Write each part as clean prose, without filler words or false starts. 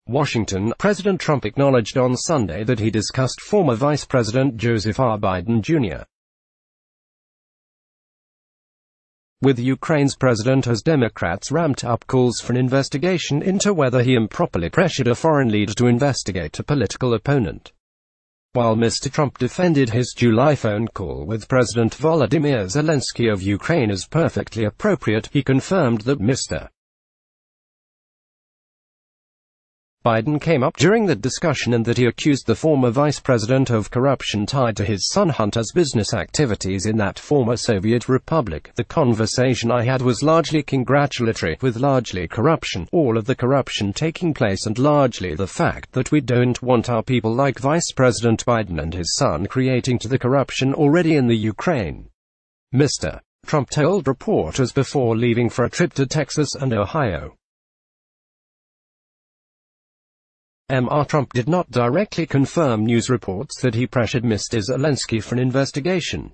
Washington. President Trump acknowledged on Sunday that he discussed former Vice President Joseph R. Biden Jr. with Ukraine's president as Democrats ramped up calls for an investigation into whether he improperly pressured a foreign leader to investigate a political opponent. While Mr. Trump defended his July phone call with President Volodymyr Zelensky of Ukraine as perfectly appropriate, he confirmed that Mr. Biden came up during the discussion and that he accused the former vice president of corruption tied to his son Hunter's business activities in that former Soviet republic. The conversation I had was largely congratulatory, with largely corruption, all of the corruption taking place, and largely the fact that we don't want our people like Vice President Biden and his son creating to the corruption already in the Ukraine. Mr. Trump told reporters before leaving for a trip to Texas and Ohio. Mr. Trump did not directly confirm news reports that he pressured Mr. Zelensky for an investigation.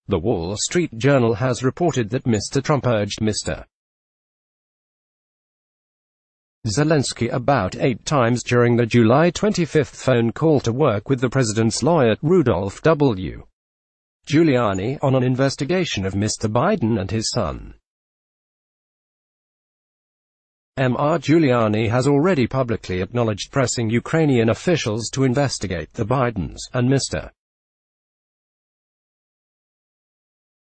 The Wall Street Journal has reported that Mr. Trump urged Mr. Zelensky about 8 times during the July 25 phone call to work with the president's lawyer, Rudolph W. Giuliani, on an investigation of Mr. Biden and his son. Mr. Giuliani has already publicly acknowledged pressing Ukrainian officials to investigate the Bidens, and Mr.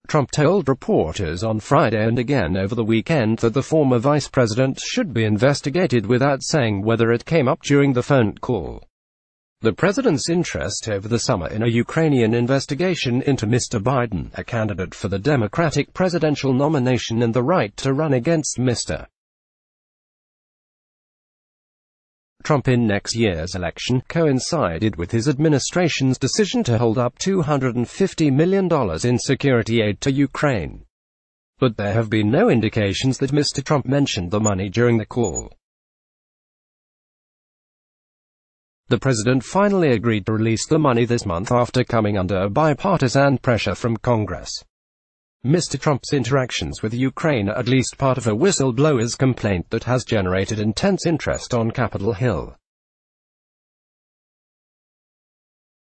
Trump told reporters on Friday and again over the weekend that the former vice president should be investigated without saying whether it came up during the phone call. The president's interest over the summer in a Ukrainian investigation into Mr. Biden, a candidate for the Democratic presidential nomination and the right to run against Mr. Trump in next year's election, coincided with his administration's decision to hold up $250 million in security aid to Ukraine. But there have been no indications that Mr. Trump mentioned the money during the call. The president finally agreed to release the money this month after coming under bipartisan pressure from Congress. Mr. Trump's interactions with Ukraine are at least part of a whistleblower's complaint that has generated intense interest on Capitol Hill.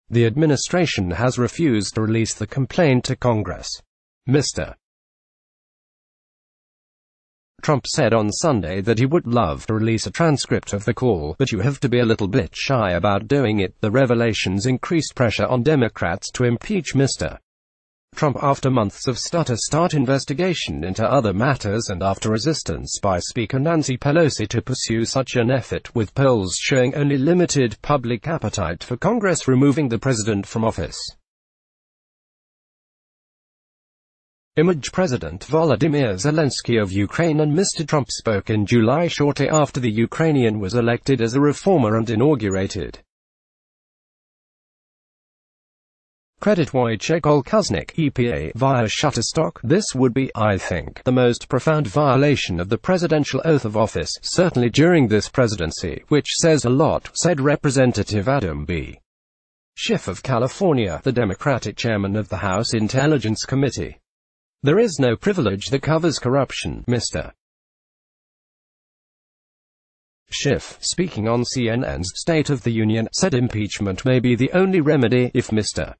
The administration has refused to release the complaint to Congress. Mr. Trump said on Sunday that he would love to release a transcript of the call, but you have to be a little bit shy about doing it. The revelations increased pressure on Democrats to impeach Mr. Trump after months of start investigation into other matters and after resistance by Speaker Nancy Pelosi to pursue such an effort, with polls showing only limited public appetite for Congress removing the president from office. President Volodymyr Zelensky of Ukraine and Mr. Trump spoke in July shortly after the Ukrainian was elected as a reformer and inaugurated. Credit Wojciech Kuznick, EPA, via Shutterstock. This would be, I think, the most profound violation of the presidential oath of office, certainly during this presidency, which says a lot, said Representative Adam B. Schiff of California, the Democratic chairman of the House Intelligence Committee. There is no privilege that covers corruption, Mr. Schiff, speaking on CNN's State of the Union, said impeachment may be the only remedy if Mr.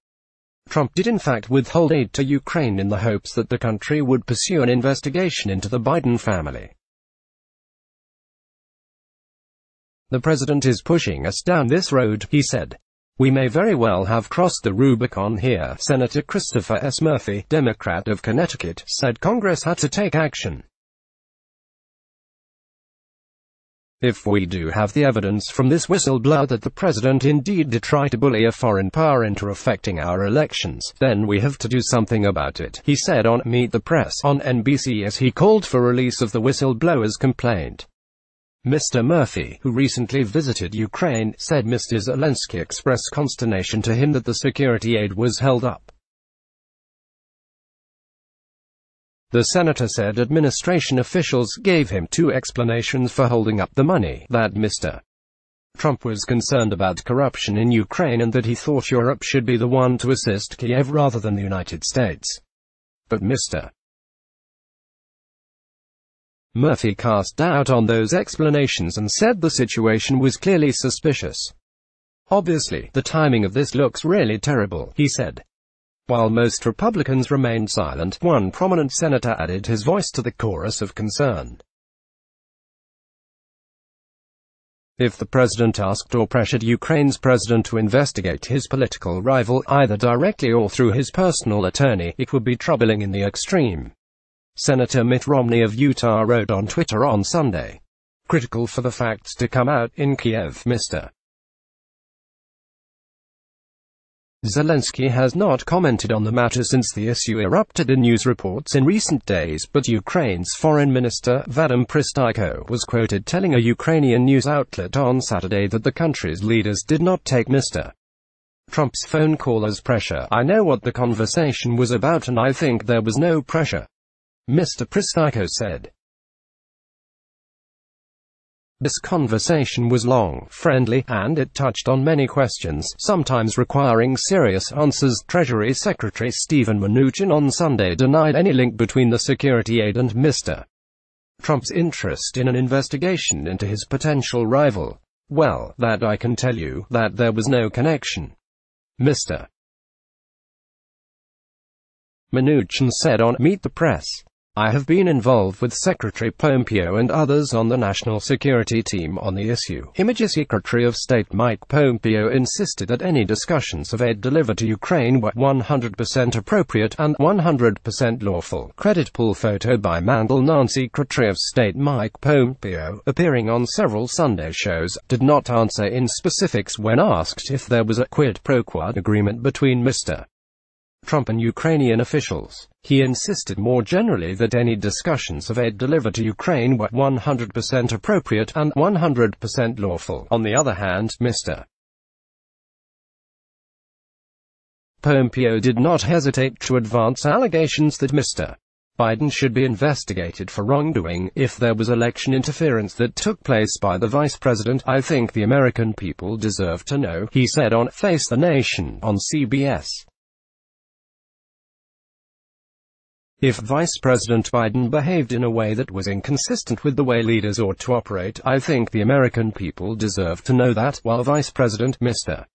Trump did in fact withhold aid to Ukraine in the hopes that the country would pursue an investigation into the Biden family. The president is pushing us down this road, he said. We may very well have crossed the Rubicon here. Senator Christopher S. Murphy, Democrat of Connecticut, said Congress had to take action. If we do have the evidence from this whistleblower that the president indeed did try to bully a foreign power into affecting our elections, then we have to do something about it, he said on Meet the Press on NBC as he called for release of the whistleblower's complaint. Mr. Murphy, who recently visited Ukraine, said Mr. Zelensky expressed consternation to him that the security aid was held up. The senator said administration officials gave him 2 explanations for holding up the money, that Mr. Trump was concerned about corruption in Ukraine and that he thought Europe should be the one to assist Kiev rather than the United States. But Mr. Murphy cast doubt on those explanations and said the situation was clearly suspicious. "Obviously, the timing of this looks really terrible," he said. While most Republicans remained silent, one prominent senator added his voice to the chorus of concern. If the president asked or pressured Ukraine's president to investigate his political rival, either directly or through his personal attorney, it would be troubling in the extreme. Senator Mitt Romney of Utah wrote on Twitter on Sunday. Critical for the facts to come out in Kiev, Mr. Zelensky has not commented on the matter since the issue erupted in news reports in recent days, but Ukraine's Foreign Minister, Vadim Prystaiko, was quoted telling a Ukrainian news outlet on Saturday that the country's leaders did not take Mr. Trump's phone call as pressure. "I know what the conversation was about and I think there was no pressure," Mr. Prystaiko said. This conversation was long, friendly, and it touched on many questions, sometimes requiring serious answers. Treasury Secretary Steven Mnuchin on Sunday denied any link between the security aid and Mr. Trump's interest in an investigation into his potential rival. "Well, that I can tell you, that there was no connection," Mr. Mnuchin said on Meet the Press. "I have been involved with Secretary Pompeo and others on the national security team on the issue." Images Secretary of State Mike Pompeo insisted that any discussions of aid delivered to Ukraine were 100% appropriate and 100% lawful. Credit pull photo by Mandel. Non-Secretary of State Mike Pompeo, appearing on several Sunday shows, did not answer in specifics when asked if there was a quid pro quo agreement between Mr. Trump and Ukrainian officials. He insisted more generally that any discussions of aid delivered to Ukraine were 100% appropriate and 100% lawful. On the other hand, Mr. Pompeo did not hesitate to advance allegations that Mr. Biden should be investigated for wrongdoing if there was election interference that took place by the vice president. "I think the American people deserve to know," he said on Face the Nation on CBS. "If Vice President Biden behaved in a way that was inconsistent with the way leaders ought to operate, I think the American people deserve to know that." While Vice President Mr.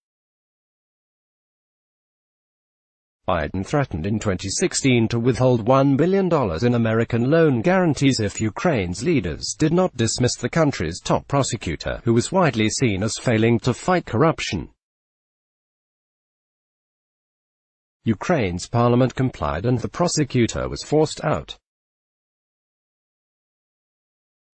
Biden threatened in 2016 to withhold $1 billion in American loan guarantees if Ukraine's leaders did not dismiss the country's top prosecutor, who was widely seen as failing to fight corruption. Ukraine's parliament complied and the prosecutor was forced out.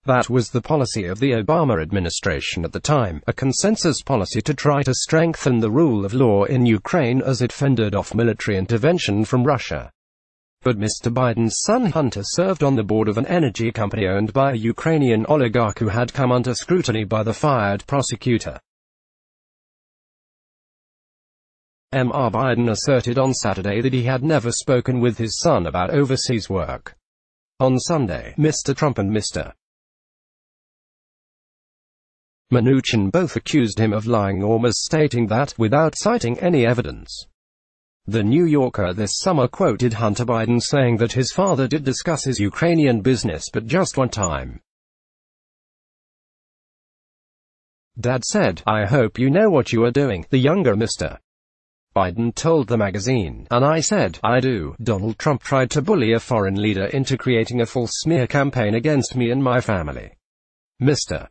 That was the policy of the Obama administration at the time, a consensus policy to try to strengthen the rule of law in Ukraine as it fended off military intervention from Russia. But Mr. Biden's son Hunter served on the board of an energy company owned by a Ukrainian oligarch who had come under scrutiny by the fired prosecutor. Mr. Biden asserted on Saturday that he had never spoken with his son about overseas work. On Sunday, Mr. Trump and Mr. Mnuchin both accused him of lying or misstating that, without citing any evidence. The New Yorker this summer quoted Hunter Biden saying that his father did discuss his Ukrainian business but just one time. "Dad said, 'I hope you know what you are doing,'" the younger Mr. Biden told the magazine, "and I said, 'I do.'" Donald Trump tried to bully a foreign leader into creating a false smear campaign against me and my family, Mr.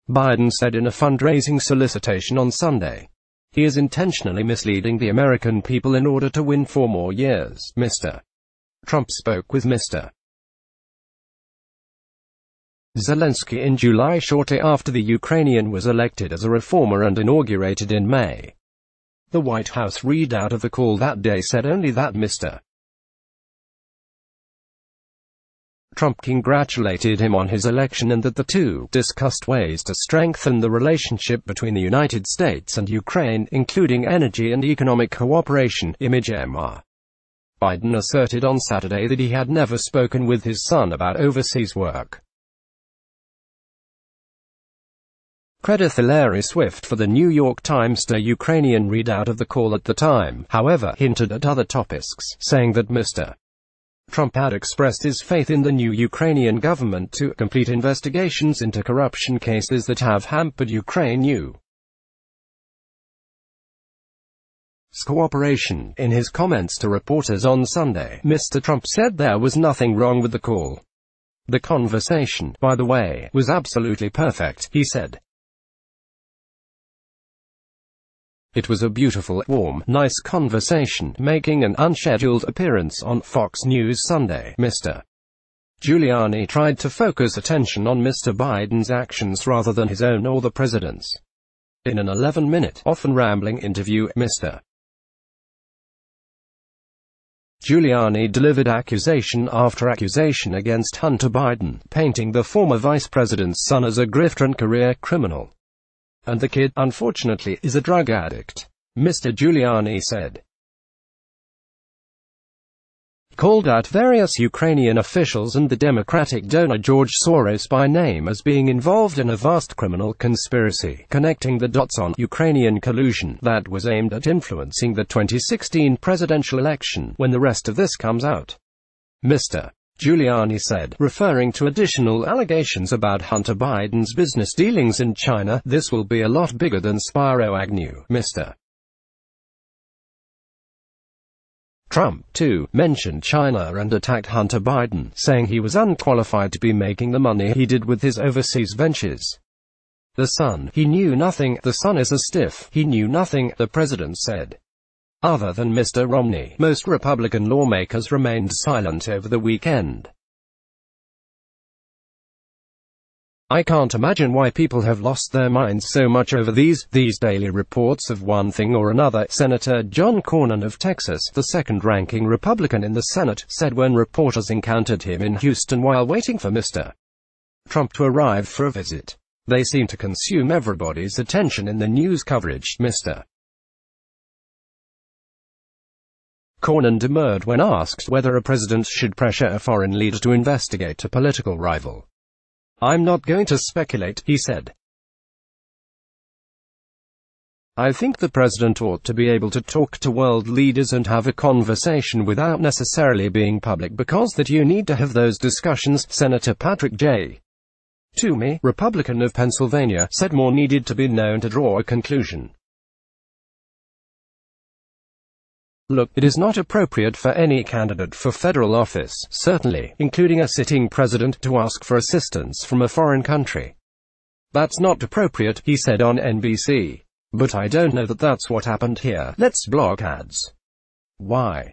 Biden said in a fundraising solicitation on Sunday. "He is intentionally misleading the American people in order to win 4 more years." Mr. Trump spoke with Mr. Zelensky in July shortly after the Ukrainian was elected as a reformer and inaugurated in May. The White House readout of the call that day said only that Mr. Trump congratulated him on his election and that the two discussed ways to strengthen the relationship between the United States and Ukraine, including energy and economic cooperation. Image Mr. Biden asserted on Saturday that he had never spoken with his son about overseas work. Credit Hilary Swift for the New York Times. The Ukrainian readout of the call at the time, however, hinted at other topics, saying that Mr. Trump had expressed his faith in the new Ukrainian government to complete investigations into corruption cases that have hampered Ukraine's cooperation. In his comments to reporters on Sunday, Mr. Trump said there was nothing wrong with the call. The conversation, by the way, was absolutely perfect, he said. It was a beautiful, warm, nice conversation. Making an unscheduled appearance on Fox News Sunday, Mr. Giuliani tried to focus attention on Mr. Biden's actions rather than his own or the president's. In an 11-minute, often rambling interview, Mr. Giuliani delivered accusation after accusation against Hunter Biden, painting the former vice president's son as a grifter and career criminal. And the kid, unfortunately, is a drug addict, Mr. Giuliani said. He called out various Ukrainian officials and the Democratic donor George Soros by name as being involved in a vast criminal conspiracy, connecting the dots on Ukrainian collusion that was aimed at influencing the 2016 presidential election. When the rest of this comes out, Mr. Giuliani said, referring to additional allegations about Hunter Biden's business dealings in China, this will be a lot bigger than Spiro Agnew. Mr. Trump, too, mentioned China and attacked Hunter Biden, saying he was unqualified to be making the money he did with his overseas ventures. The Son, he knew nothing. The Son is a stiff. He knew nothing, the president said. Other than Mr. Romney, most Republican lawmakers remained silent over the weekend. I can't imagine why people have lost their minds so much over these daily reports of one thing or another, Senator John Cornyn of Texas, the second-ranking Republican in the Senate, said when reporters encountered him in Houston while waiting for Mr. Trump to arrive for a visit. They seem to consume everybody's attention in the news coverage, Mr. Cornyn demurred when asked whether a president should pressure a foreign leader to investigate a political rival. I'm not going to speculate, he said. I think the president ought to be able to talk to world leaders and have a conversation without necessarily being public, because that you need to have those discussions, Senator Patrick J. Toomey, Republican of Pennsylvania, said more needed to be known to draw a conclusion. Look, it is not appropriate for any candidate for federal office, certainly, including a sitting president, to ask for assistance from a foreign country. That's not appropriate, he said on NBC. But I don't know that that's what happened here. Let's block ads. Why?